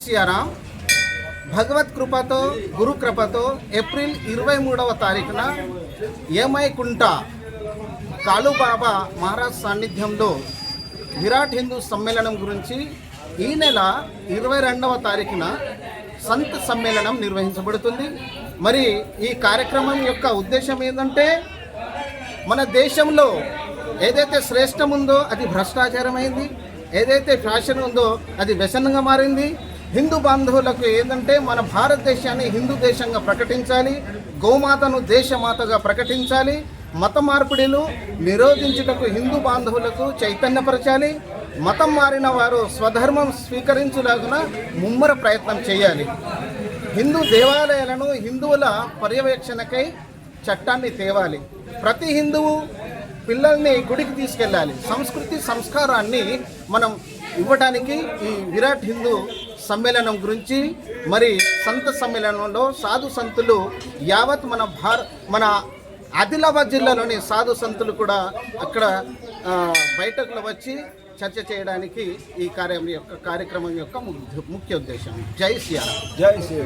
సియారాం భగవత్ కృపతో గురు కృపతో ఏప్రిల్ 23వ తారీఖున ఏమైకుంట కాళూబాబా మహారాజ్ సాన్నిధ్యంలో విరాట్ హిందూ సమ్మేళనం గురించి ఈ నెల 22వ తారీఖున సంత్ సమ్మేళనం నిర్వహించబడుతుంది. మరి ఈ కార్యక్రమం యొక్క ఉద్దేశం ఏంటంటే, మన దేశంలో ఏదైతే శ్రేష్టం ఉందో అది భ్రష్టాచారమైంది, ఏదైతే ఫ్యాషన్ ఉందో అది వ్యసనంగా మారింది. హిందూ బాంధవులకు ఏంటంటే మన భారతదేశాన్ని హిందూ దేశంగా ప్రకటించాలి, గోమాతను దేశమాతగా ప్రకటించాలి, మత మార్పిడిలు నిరోధించుటకు హిందూ బాంధవులకు చైతన్యపరచాలి, మతం మారిన వారు స్వధర్మం స్వీకరించులాగున ముమ్మర ప్రయత్నం చేయాలి. హిందూ దేవాలయాలను హిందువుల పర్యవేక్షణకై చట్టాన్ని తేవాలి. ప్రతి హిందువు పిల్లల్ని గుడికి తీసుకెళ్ళాలి. సంస్కృతి సంస్కారాన్ని మనం ఇవ్వడానికి ఈ విరాట్ హిందూ సమ్మేళనం గురించి మరి సంత సమ్మేళనంలో సాధు సంతులు యావత్ మన ఆదిలాబాద్ జిల్లాలోని సాధు సంతులు కూడా అక్కడ బయటకు వచ్చి చర్చ చేయడానికి ఈ కార్యక్రమం యొక్క ముఖ్య ఉద్దేశం. జై శ్రీరామ్. జై శ్రీ